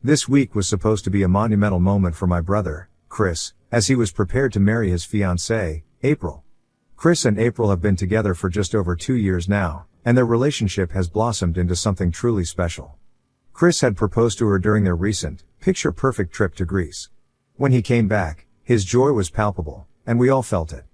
This week was supposed to be a monumental moment for my brother, Chris, as he was prepared to marry his fiancée, April. Chris and April have been together for just over 2 years now, and their relationship has blossomed into something truly special. Chris had proposed to her during their recent, picture-perfect trip to Greece. When he came back, his joy was palpable, and we all felt it.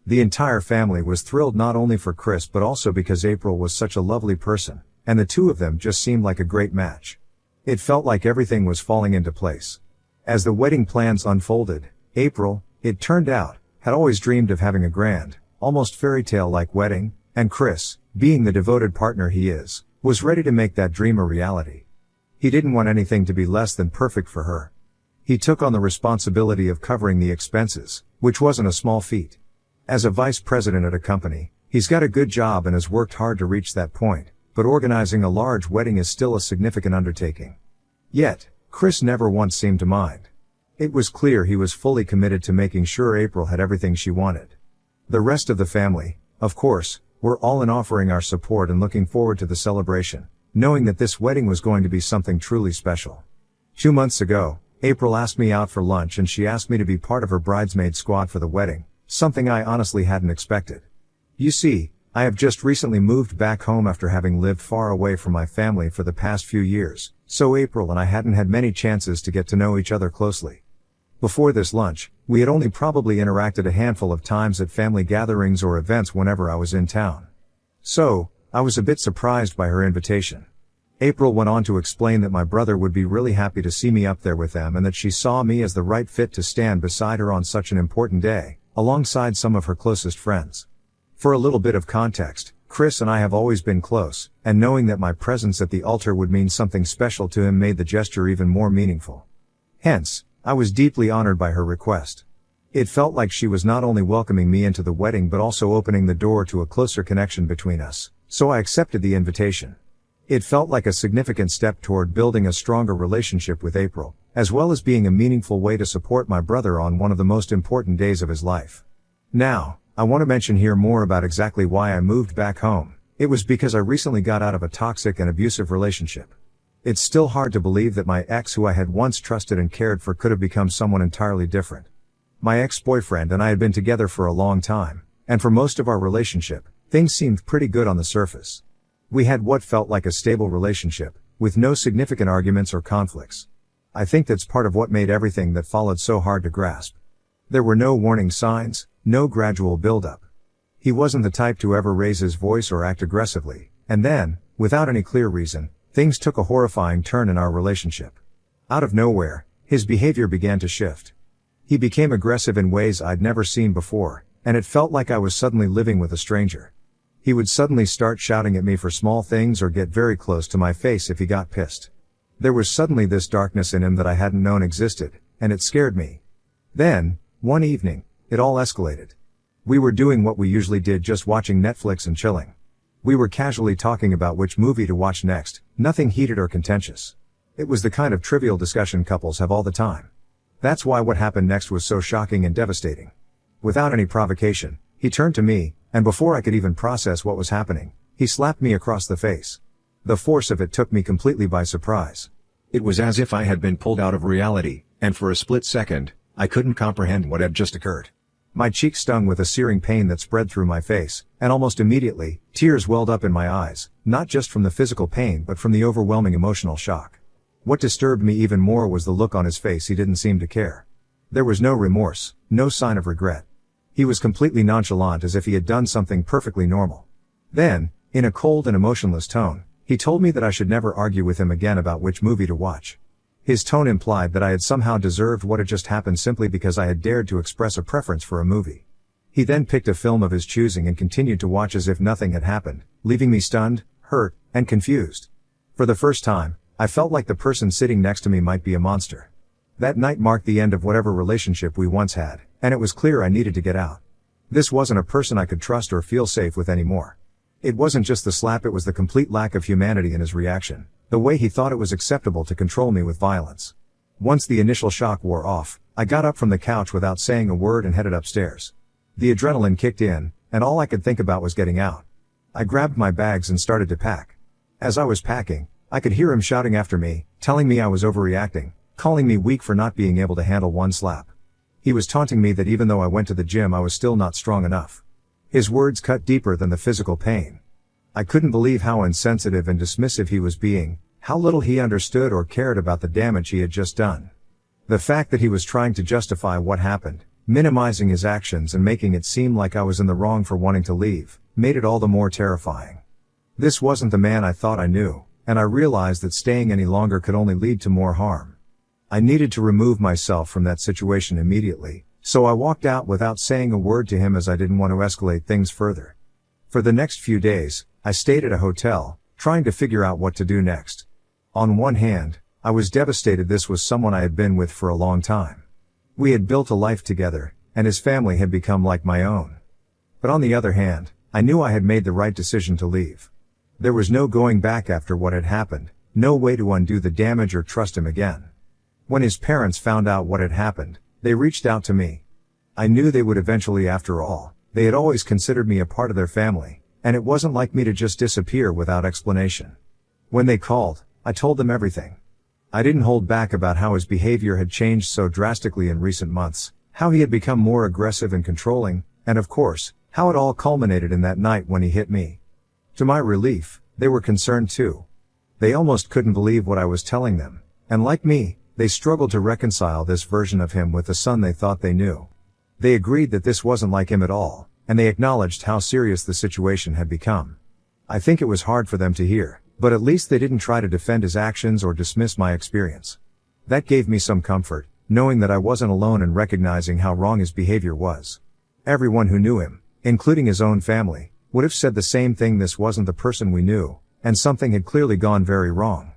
The entire family was thrilled not only for Chris but also because April was such a lovely person, and the two of them just seemed like a great match. It felt like everything was falling into place. As the wedding plans unfolded, April, it turned out, had always dreamed of having a grand, almost fairy tale-like wedding, and Chris, being the devoted partner he is, was ready to make that dream a reality. He didn't want anything to be less than perfect for her. He took on the responsibility of covering the expenses, which wasn't a small feat. As a vice president at a company, he's got a good job and has worked hard to reach that point, but organizing a large wedding is still a significant undertaking. Yet, Chris never once seemed to mind. It was clear he was fully committed to making sure April had everything she wanted. The rest of the family, of course, were all in offering our support and looking forward to the celebration, knowing that this wedding was going to be something truly special. 2 months ago, April asked me out for lunch and she asked me to be part of her bridesmaid squad for the wedding, something I honestly hadn't expected. You see, I have just recently moved back home after having lived far away from my family for the past few years, so April and I hadn't had many chances to get to know each other closely. Before this lunch, we had only probably interacted a handful of times at family gatherings or events whenever I was in town. So, I was a bit surprised by her invitation. April went on to explain that my brother would be really happy to see me up there with them and that she saw me as the right fit to stand beside her on such an important day, alongside some of her closest friends. For a little bit of context, Chris and I have always been close, and knowing that my presence at the altar would mean something special to him made the gesture even more meaningful. Hence, I was deeply honored by her request. It felt like she was not only welcoming me into the wedding but also opening the door to a closer connection between us, so I accepted the invitation. It felt like a significant step toward building a stronger relationship with April, as well as being a meaningful way to support my brother on one of the most important days of his life. Now, I want to mention here more about exactly why I moved back home. It was because I recently got out of a toxic and abusive relationship. It's still hard to believe that my ex who I had once trusted and cared for could have become someone entirely different. My ex-boyfriend and I had been together for a long time, and for most of our relationship, things seemed pretty good on the surface. We had what felt like a stable relationship, with no significant arguments or conflicts. I think that's part of what made everything that followed so hard to grasp. There were no warning signs, no gradual build-up. He wasn't the type to ever raise his voice or act aggressively, and then, without any clear reason, things took a horrifying turn in our relationship. Out of nowhere, his behavior began to shift. He became aggressive in ways I'd never seen before, and it felt like I was suddenly living with a stranger. He would suddenly start shouting at me for small things or get very close to my face if he got pissed. There was suddenly this darkness in him that I hadn't known existed, and it scared me. Then, one evening, it all escalated. We were doing what we usually did, just watching Netflix and chilling. We were casually talking about which movie to watch next, nothing heated or contentious. It was the kind of trivial discussion couples have all the time. That's why what happened next was so shocking and devastating. Without any provocation, he turned to me, and before I could even process what was happening, he slapped me across the face. The force of it took me completely by surprise. It was as if I had been pulled out of reality, and for a split second, I couldn't comprehend what had just occurred. My cheek stung with a searing pain that spread through my face, and almost immediately, tears welled up in my eyes, not just from the physical pain but from the overwhelming emotional shock. What disturbed me even more was the look on his face. He didn't seem to care. There was no remorse, no sign of regret. He was completely nonchalant, as if he had done something perfectly normal. Then, in a cold and emotionless tone, he told me that I should never argue with him again about which movie to watch. His tone implied that I had somehow deserved what had just happened simply because I had dared to express a preference for a movie. He then picked a film of his choosing and continued to watch as if nothing had happened, leaving me stunned, hurt, and confused. For the first time, I felt like the person sitting next to me might be a monster. That night marked the end of whatever relationship we once had, and it was clear I needed to get out. This wasn't a person I could trust or feel safe with anymore. It wasn't just the slap, it was the complete lack of humanity in his reaction, the way he thought it was acceptable to control me with violence. Once the initial shock wore off, I got up from the couch without saying a word and headed upstairs. The adrenaline kicked in, and all I could think about was getting out. I grabbed my bags and started to pack. As I was packing, I could hear him shouting after me, telling me I was overreacting, calling me weak for not being able to handle one slap. He was taunting me that even though I went to the gym I was still not strong enough. His words cut deeper than the physical pain. I couldn't believe how insensitive and dismissive he was being, how little he understood or cared about the damage he had just done. The fact that he was trying to justify what happened, minimizing his actions and making it seem like I was in the wrong for wanting to leave, made it all the more terrifying. This wasn't the man I thought I knew, and I realized that staying any longer could only lead to more harm. I needed to remove myself from that situation immediately, so I walked out without saying a word to him as I didn't want to escalate things further. For the next few days, I stayed at a hotel, trying to figure out what to do next. On one hand, I was devastated. This was someone I had been with for a long time. We had built a life together, and his family had become like my own. But on the other hand, I knew I had made the right decision to leave. There was no going back after what had happened, no way to undo the damage or trust him again. When his parents found out what had happened, they reached out to me. I knew they would eventually. After all, they had always considered me a part of their family, and it wasn't like me to just disappear without explanation. When they called, I told them everything. I didn't hold back about how his behavior had changed so drastically in recent months, how he had become more aggressive and controlling, and of course, how it all culminated in that night when he hit me. To my relief, they were concerned too. They almost couldn't believe what I was telling them, and like me, they struggled to reconcile this version of him with the son they thought they knew. They agreed that this wasn't like him at all, and they acknowledged how serious the situation had become. I think it was hard for them to hear, but at least they didn't try to defend his actions or dismiss my experience. That gave me some comfort, knowing that I wasn't alone in recognizing how wrong his behavior was. Everyone who knew him, including his own family, would have said the same thing. This wasn't the person we knew, and something had clearly gone very wrong.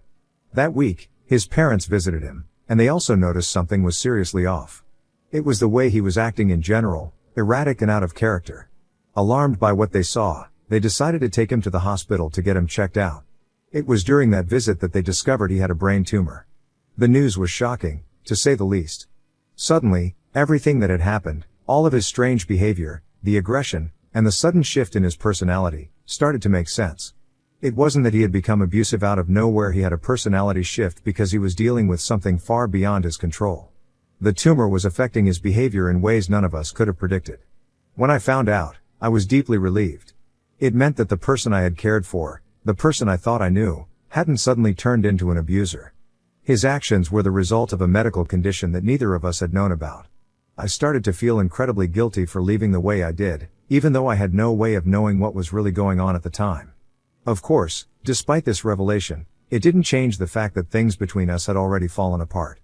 That week, his parents visited him, and they also noticed something was seriously off. It was the way he was acting in general, erratic and out of character. Alarmed by what they saw, they decided to take him to the hospital to get him checked out. It was during that visit that they discovered he had a brain tumor. The news was shocking, to say the least. Suddenly, everything that had happened, all of his strange behavior, the aggression, and the sudden shift in his personality, started to make sense. It wasn't that he had become abusive out of nowhere. He had a personality shift because he was dealing with something far beyond his control. The tumor was affecting his behavior in ways none of us could have predicted. When I found out, I was deeply relieved. It meant that the person I had cared for, the person I thought I knew, hadn't suddenly turned into an abuser. His actions were the result of a medical condition that neither of us had known about. I started to feel incredibly guilty for leaving the way I did, even though I had no way of knowing what was really going on at the time. Of course, despite this revelation, it didn't change the fact that things between us had already fallen apart.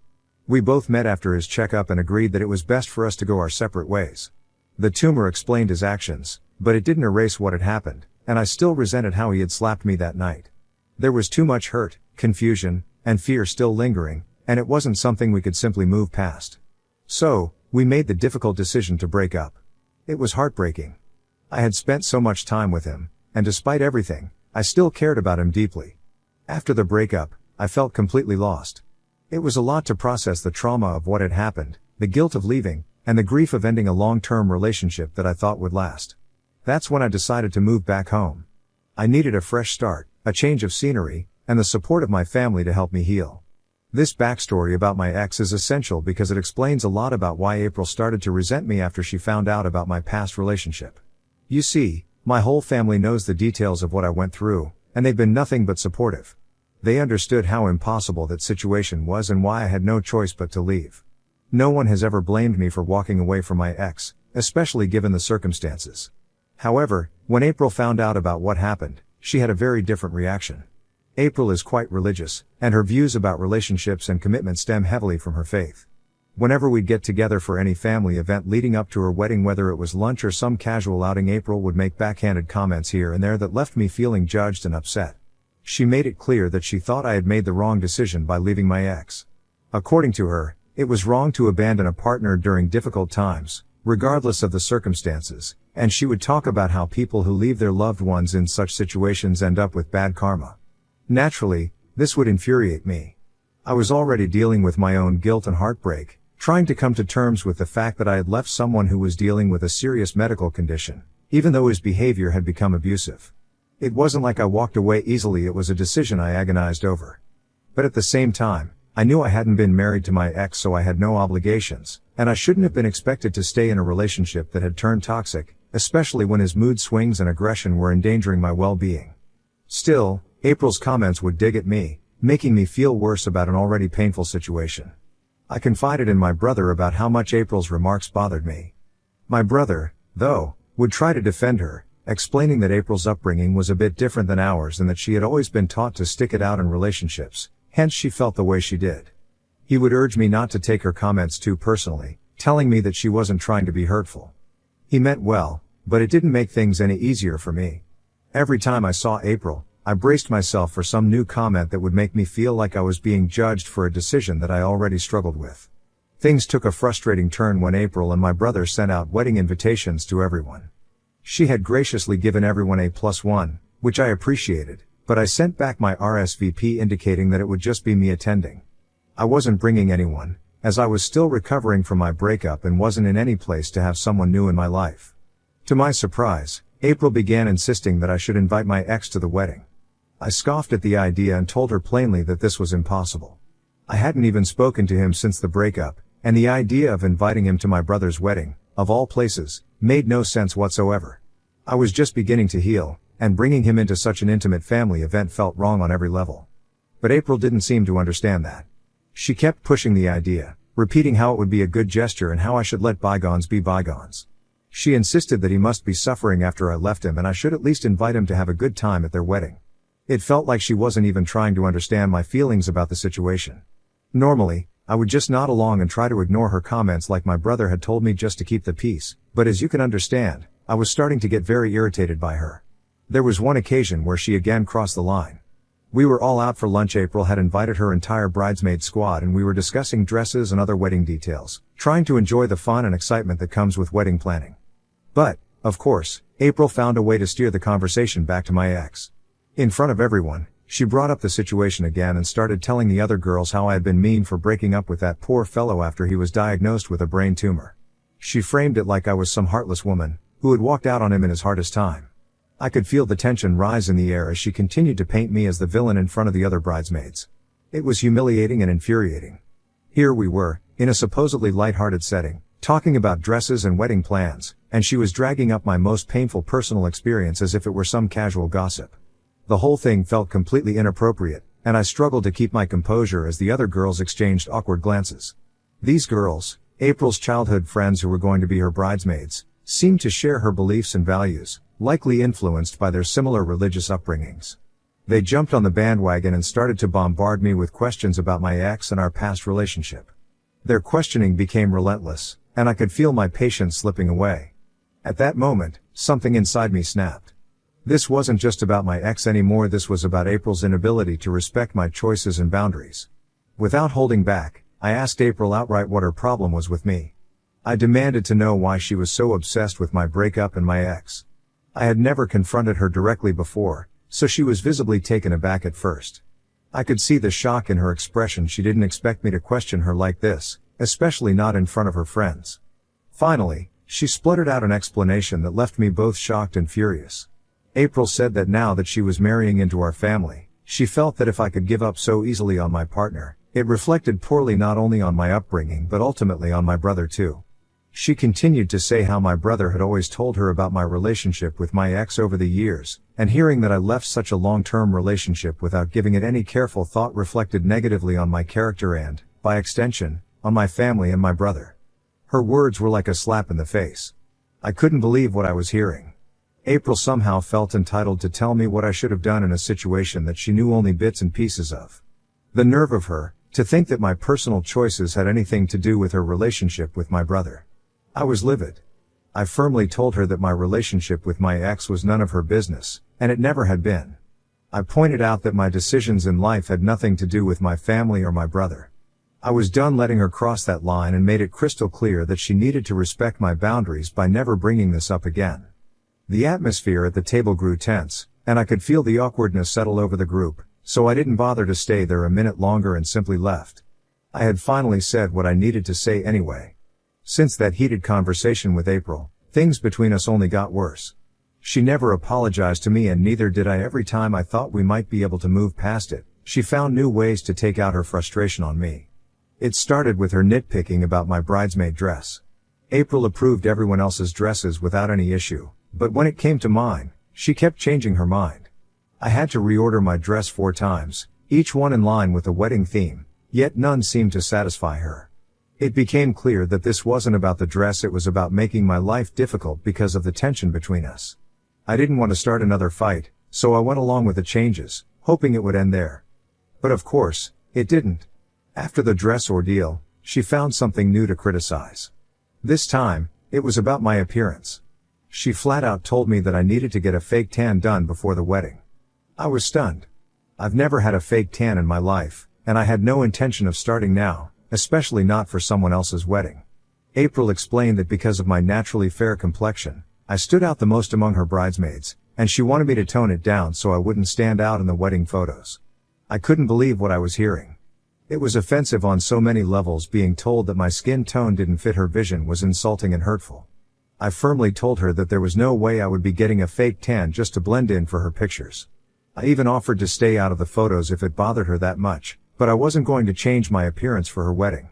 We both met after his checkup and agreed that it was best for us to go our separate ways. The tumor explained his actions, but it didn't erase what had happened, and I still resented how he had slapped me that night. There was too much hurt, confusion, and fear still lingering, and it wasn't something we could simply move past. So, we made the difficult decision to break up. It was heartbreaking. I had spent so much time with him, and despite everything, I still cared about him deeply. After the breakup, I felt completely lost. It was a lot to process: the trauma of what had happened, the guilt of leaving, and the grief of ending a long-term relationship that I thought would last. That's when I decided to move back home. I needed a fresh start, a change of scenery, and the support of my family to help me heal. This backstory about my ex is essential because it explains a lot about why April started to resent me after she found out about my past relationship. You see, my whole family knows the details of what I went through, and they've been nothing but supportive. They understood how impossible that situation was and why I had no choice but to leave. No one has ever blamed me for walking away from my ex, especially given the circumstances. However, when April found out about what happened, she had a very different reaction. April is quite religious, and her views about relationships and commitment stem heavily from her faith. Whenever we'd get together for any family event leading up to her wedding, whether it was lunch or some casual outing, April would make backhanded comments here and there that left me feeling judged and upset. She made it clear that she thought I had made the wrong decision by leaving my ex. According to her, it was wrong to abandon a partner during difficult times, regardless of the circumstances, and she would talk about how people who leave their loved ones in such situations end up with bad karma. Naturally, this would infuriate me. I was already dealing with my own guilt and heartbreak, trying to come to terms with the fact that I had left someone who was dealing with a serious medical condition, even though his behavior had become abusive. It wasn't like I walked away easily, it was a decision I agonized over. But at the same time, I knew I hadn't been married to my ex, so I had no obligations, and I shouldn't have been expected to stay in a relationship that had turned toxic, especially when his mood swings and aggression were endangering my well-being. Still, April's comments would dig at me, making me feel worse about an already painful situation. I confided in my brother about how much April's remarks bothered me. My brother, though, would try to defend her, explaining that April's upbringing was a bit different than ours and that she had always been taught to stick it out in relationships, hence she felt the way she did. He would urge me not to take her comments too personally, telling me that she wasn't trying to be hurtful. He meant well, but it didn't make things any easier for me. Every time I saw April, I braced myself for some new comment that would make me feel like I was being judged for a decision that I already struggled with. Things took a frustrating turn when April and my brother sent out wedding invitations to everyone. She had graciously given everyone a +1, which I appreciated, but I sent back my RSVP indicating that it would just be me attending. I wasn't bringing anyone, as I was still recovering from my breakup and wasn't in any place to have someone new in my life. To my surprise, April began insisting that I should invite my ex to the wedding. I scoffed at the idea and told her plainly that this was impossible. I hadn't even spoken to him since the breakup, and the idea of inviting him to my brother's wedding, of all places, made no sense whatsoever. I was just beginning to heal, and bringing him into such an intimate family event felt wrong on every level. But April didn't seem to understand that. She kept pushing the idea, repeating how it would be a good gesture and how I should let bygones be bygones. She insisted that he must be suffering after I left him and I should at least invite him to have a good time at their wedding. It felt like she wasn't even trying to understand my feelings about the situation. Normally, I would just nod along and try to ignore her comments like my brother had told me just to keep the peace, but as you can understand, I was starting to get very irritated by her. There was one occasion where she again crossed the line. We were all out for lunch. April had invited her entire bridesmaid squad and we were discussing dresses and other wedding details, trying to enjoy the fun and excitement that comes with wedding planning. But, of course, April found a way to steer the conversation back to my ex. In front of everyone, she brought up the situation again and started telling the other girls how I had been mean for breaking up with that poor fellow after he was diagnosed with a brain tumor. She framed it like I was some heartless woman, who had walked out on him in his hardest time. I could feel the tension rise in the air as she continued to paint me as the villain in front of the other bridesmaids. It was humiliating and infuriating. Here we were, in a supposedly lighthearted setting, talking about dresses and wedding plans, and she was dragging up my most painful personal experience as if it were some casual gossip. The whole thing felt completely inappropriate, and I struggled to keep my composure as the other girls exchanged awkward glances. These girls, April's childhood friends who were going to be her bridesmaids, seemed to share her beliefs and values, likely influenced by their similar religious upbringings. They jumped on the bandwagon and started to bombard me with questions about my ex and our past relationship. Their questioning became relentless, and I could feel my patience slipping away. At that moment, something inside me snapped. This wasn't just about my ex anymore, this was about April's inability to respect my choices and boundaries. Without holding back, I asked April outright what her problem was with me. I demanded to know why she was so obsessed with my breakup and my ex. I had never confronted her directly before, so she was visibly taken aback at first. I could see the shock in her expression. She didn't expect me to question her like this, especially not in front of her friends. Finally, she spluttered out an explanation that left me both shocked and furious. April said that now that she was marrying into our family, she felt that if I could give up so easily on my partner, it reflected poorly not only on my upbringing but ultimately on my brother too. She continued to say how my brother had always told her about my relationship with my ex over the years, and hearing that I left such a long-term relationship without giving it any careful thought reflected negatively on my character and, by extension, on my family and my brother. Her words were like a slap in the face. I couldn't believe what I was hearing. April somehow felt entitled to tell me what I should have done in a situation that she knew only bits and pieces of. The nerve of her, to think that my personal choices had anything to do with her relationship with my brother. I was livid. I firmly told her that my relationship with my ex was none of her business, and it never had been. I pointed out that my decisions in life had nothing to do with my family or my brother. I was done letting her cross that line and made it crystal clear that she needed to respect my boundaries by never bringing this up again. The atmosphere at the table grew tense, and I could feel the awkwardness settle over the group, so I didn't bother to stay there a minute longer and simply left. I had finally said what I needed to say anyway. Since that heated conversation with April, things between us only got worse. She never apologized to me and neither did I. Every time I thought we might be able to move past it, she found new ways to take out her frustration on me. It started with her nitpicking about my bridesmaid dress. April approved everyone else's dresses without any issue, but when it came to mine, she kept changing her mind. I had to reorder my dress 4 times, each one in line with the wedding theme, yet none seemed to satisfy her. It became clear that this wasn't about the dress, it was about making my life difficult because of the tension between us. I didn't want to start another fight, so I went along with the changes, hoping it would end there. But of course, it didn't. After the dress ordeal, she found something new to criticize. This time, it was about my appearance. She flat out told me that I needed to get a fake tan done before the wedding. I was stunned. I've never had a fake tan in my life, and I had no intention of starting now, especially not for someone else's wedding. April explained that because of my naturally fair complexion, I stood out the most among her bridesmaids, and she wanted me to tone it down so I wouldn't stand out in the wedding photos. I couldn't believe what I was hearing. It was offensive on so many levels. Being told that my skin tone didn't fit her vision was insulting and hurtful. I firmly told her that there was no way I would be getting a fake tan just to blend in for her pictures. I even offered to stay out of the photos if it bothered her that much, but I wasn't going to change my appearance for her wedding.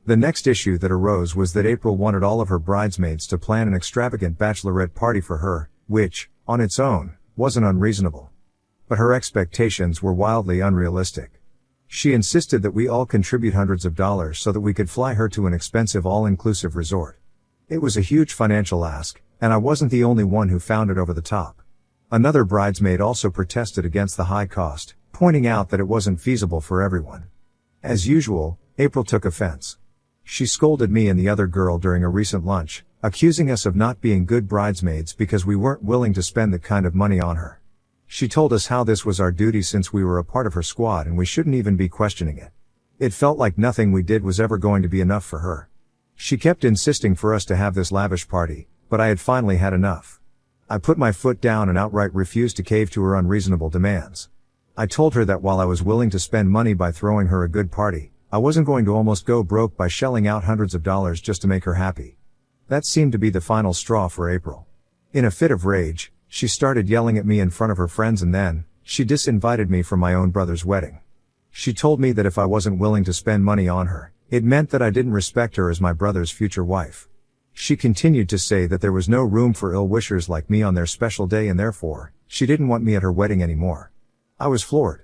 The next issue that arose was that April wanted all of her bridesmaids to plan an extravagant bachelorette party for her, which, on its own, wasn't unreasonable. But her expectations were wildly unrealistic. She insisted that we all contribute hundreds of dollars so that we could fly her to an expensive all-inclusive resort. It was a huge financial ask, and I wasn't the only one who found it over the top. Another bridesmaid also protested against the high cost, pointing out that it wasn't feasible for everyone. As usual, April took offense. She scolded me and the other girl during a recent lunch, accusing us of not being good bridesmaids because we weren't willing to spend that kind of money on her. She told us how this was our duty since we were a part of her squad and we shouldn't even be questioning it. It felt like nothing we did was ever going to be enough for her. She kept insisting for us to have this lavish party, but I had finally had enough. I put my foot down and outright refused to cave to her unreasonable demands. I told her that while I was willing to spend money by throwing her a good party, I wasn't going to almost go broke by shelling out hundreds of dollars just to make her happy. That seemed to be the final straw for April. In a fit of rage, she started yelling at me in front of her friends and then, she disinvited me from my own brother's wedding. She told me that if I wasn't willing to spend money on her, it meant that I didn't respect her as my brother's future wife. She continued to say that there was no room for ill-wishers like me on their special day and therefore, she didn't want me at her wedding anymore. I was floored.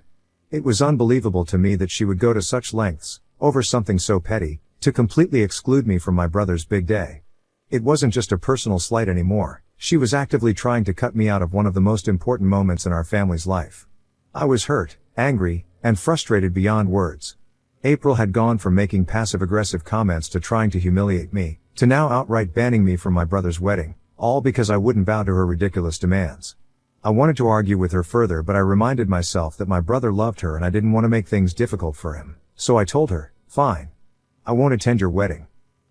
It was unbelievable to me that she would go to such lengths, over something so petty, to completely exclude me from my brother's big day. It wasn't just a personal slight anymore. She was actively trying to cut me out of one of the most important moments in our family's life. I was hurt, angry, and frustrated beyond words. April had gone from making passive-aggressive comments to trying to humiliate me, to now outright banning me from my brother's wedding, all because I wouldn't bow to her ridiculous demands. I wanted to argue with her further, but I reminded myself that my brother loved her and I didn't want to make things difficult for him, so I told her, "Fine. I won't attend your wedding.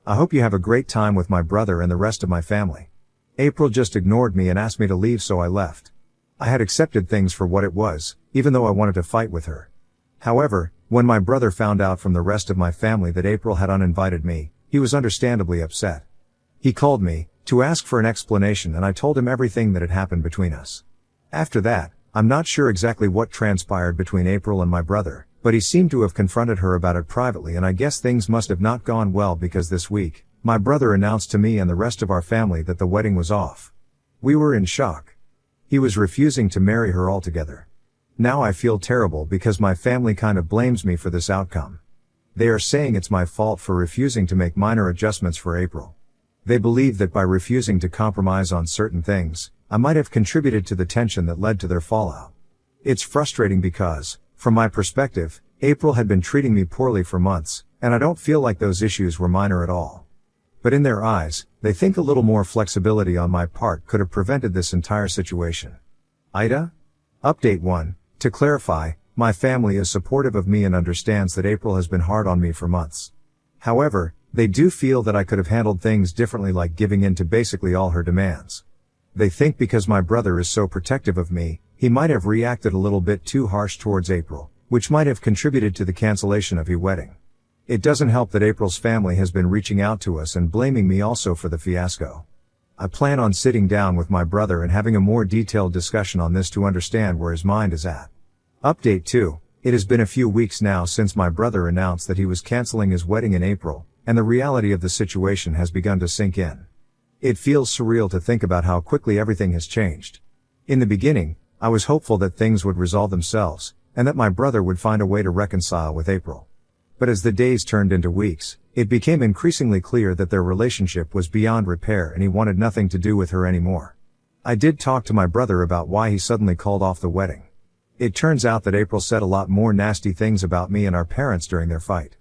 I hope you have a great time with my brother and the rest of my family." April just ignored me and asked me to leave, so I left. I had accepted things for what it was, even though I wanted to fight with her. However, when my brother found out from the rest of my family that April had uninvited me, he was understandably upset. He called me, to ask for an explanation, and I told him everything that had happened between us. After that, I'm not sure exactly what transpired between April and my brother, but he seemed to have confronted her about it privately, and I guess things must have not gone well because this week, my brother announced to me and the rest of our family that the wedding was off. We were in shock. He was refusing to marry her altogether. Now I feel terrible because my family kind of blames me for this outcome. They are saying it's my fault for refusing to make minor adjustments for April. They believe that by refusing to compromise on certain things, I might have contributed to the tension that led to their fallout. It's frustrating because, from my perspective, April had been treating me poorly for months, and I don't feel like those issues were minor at all. But in their eyes, they think a little more flexibility on my part could have prevented this entire situation. Ida? Update 1. To clarify, my family is supportive of me and understands that April has been hard on me for months. However, they do feel that I could have handled things differently, like giving in to basically all her demands. They think because my brother is so protective of me, he might have reacted a little bit too harsh towards April, which might have contributed to the cancellation of her wedding. It doesn't help that April's family has been reaching out to us and blaming me also for the fiasco. I plan on sitting down with my brother and having a more detailed discussion on this to understand where his mind is at. Update 2. It has been a few weeks now since my brother announced that he was canceling his wedding in April, and the reality of the situation has begun to sink in. It feels surreal to think about how quickly everything has changed. In the beginning, I was hopeful that things would resolve themselves, and that my brother would find a way to reconcile with April. But as the days turned into weeks, it became increasingly clear that their relationship was beyond repair and he wanted nothing to do with her anymore. I did talk to my brother about why he suddenly called off the wedding. It turns out that April said a lot more nasty things about me and our parents during their fight.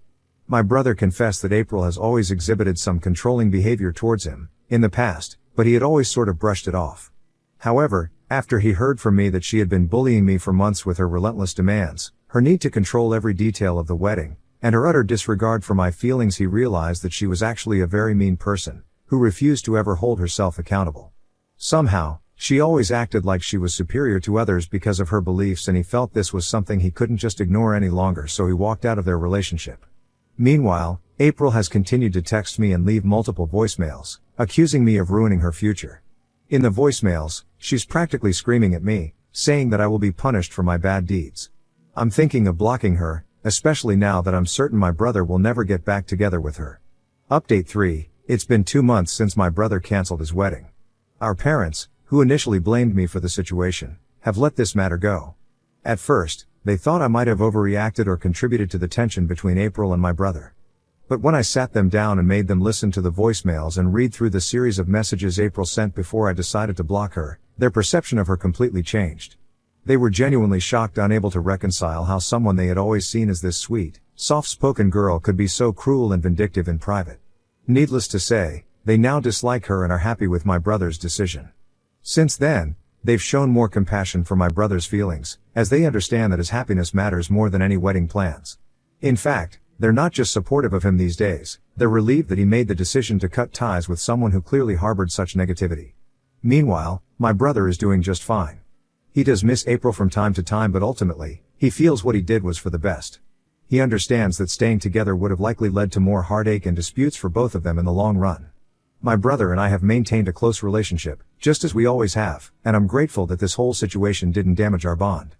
My brother confessed that April has always exhibited some controlling behavior towards him, in the past, but he had always sort of brushed it off. However, after he heard from me that she had been bullying me for months with her relentless demands, her need to control every detail of the wedding, and her utter disregard for my feelings, he realized that she was actually a very mean person, who refused to ever hold herself accountable. Somehow, she always acted like she was superior to others because of her beliefs, and he felt this was something he couldn't just ignore any longer, so he walked out of their relationship. Meanwhile, April has continued to text me and leave multiple voicemails, accusing me of ruining her future. In the voicemails, she's practically screaming at me, saying that I will be punished for my bad deeds. I'm thinking of blocking her, especially now that I'm certain my brother will never get back together with her. Update 3. It's been 2 months since my brother canceled his wedding. Our parents, who initially blamed me for the situation, have let this matter go. At first, they thought I might have overreacted or contributed to the tension between April and my brother. But when I sat them down and made them listen to the voicemails and read through the series of messages April sent before I decided to block her, their perception of her completely changed. They were genuinely shocked, unable to reconcile how someone they had always seen as this sweet, soft-spoken girl could be so cruel and vindictive in private. Needless to say, they now dislike her and are happy with my brother's decision. Since then, they've shown more compassion for my brother's feelings, as they understand that his happiness matters more than any wedding plans. In fact, they're not just supportive of him these days, they're relieved that he made the decision to cut ties with someone who clearly harbored such negativity. Meanwhile, my brother is doing just fine. He does miss April from time to time, but ultimately, he feels what he did was for the best. He understands that staying together would have likely led to more heartache and disputes for both of them in the long run. My brother and I have maintained a close relationship, just as we always have, and I'm grateful that this whole situation didn't damage our bond.